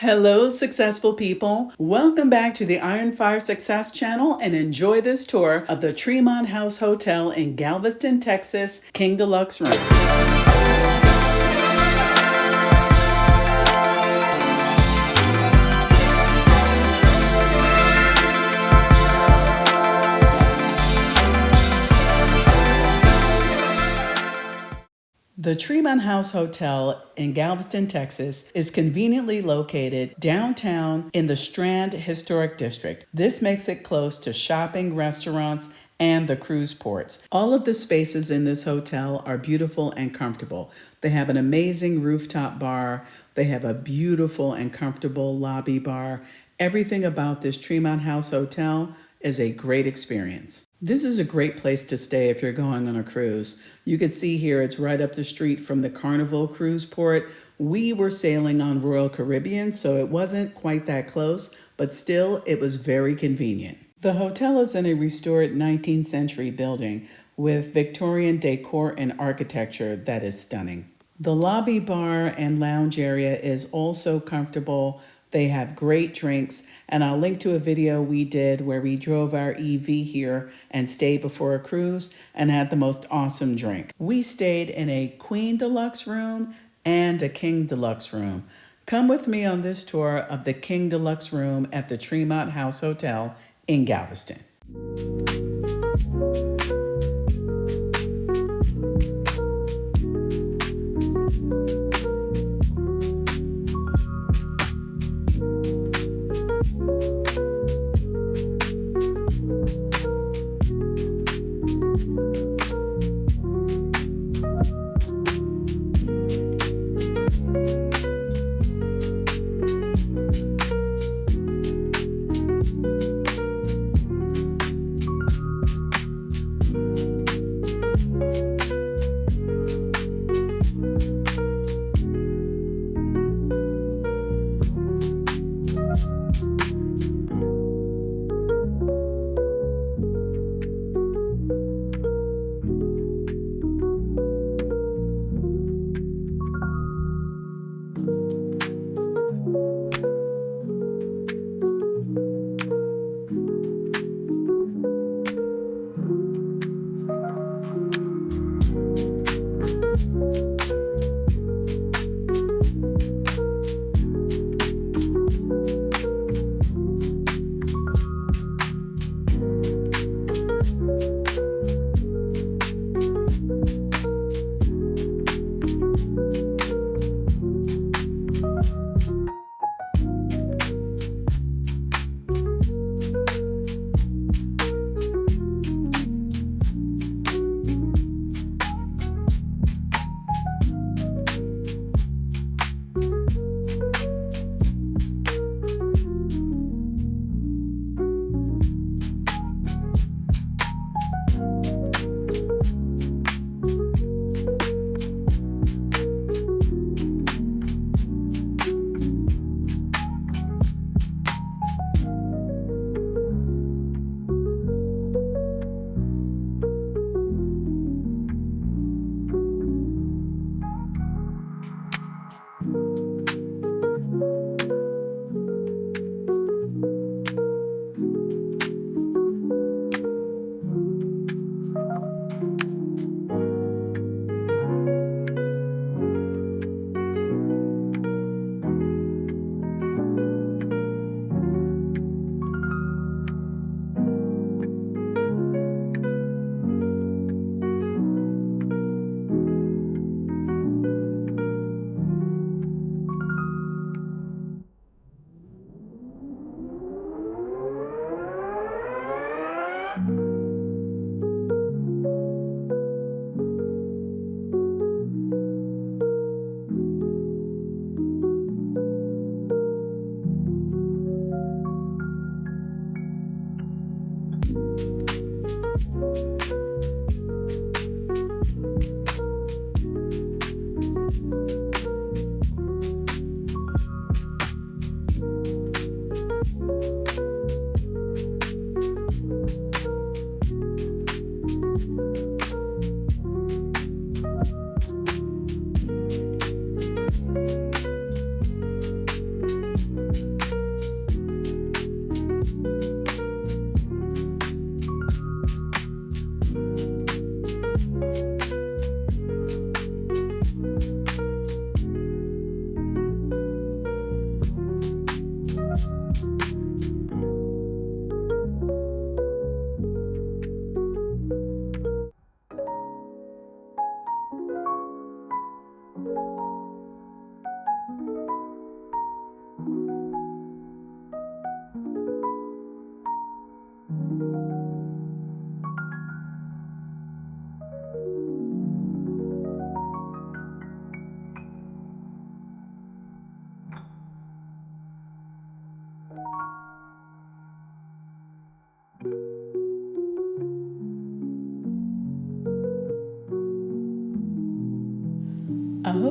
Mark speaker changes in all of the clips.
Speaker 1: Hello, successful people. Welcome back to the Iron Fire Success channel and enjoy this tour of the Tremont House Hotel in Galveston, Texas, King Deluxe Room. The Tremont House Hotel in Galveston, Texas is conveniently located downtown in the Strand Historic District. This makes it close to shopping, restaurants, and the cruise ports. All of the spaces in this hotel are beautiful and comfortable. They have an amazing rooftop bar. They have a beautiful and comfortable lobby bar. Everything about this Tremont House Hotel is a great experience. This is a great place to stay if you're going on a cruise. You can see here it's right up the street from the Carnival cruise port. We were sailing on Royal Caribbean, so it wasn't quite that close, but still it was very convenient. The hotel is in a restored 19th century building with Victorian decor and architecture that is stunning. The lobby bar and lounge area is also comfortable. They have great drinks, and I'll link to a video we did where we drove our EV here and stayed before a cruise and had the most awesome drink. We stayed in a Queen Deluxe Room and a King Deluxe Room. Come with me on this tour of the King Deluxe Room at the Tremont House Hotel in Galveston.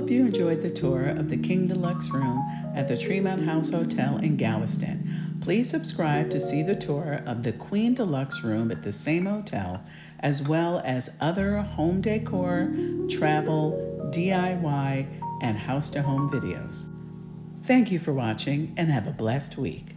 Speaker 1: hope you enjoyed the tour of the King Deluxe Room at the Tremont House Hotel in Galveston. Please subscribe to see the tour of the Queen Deluxe Room at the same hotel, as well as other home decor, travel, DIY, and house-to-home videos. Thank you for watching and have a blessed week.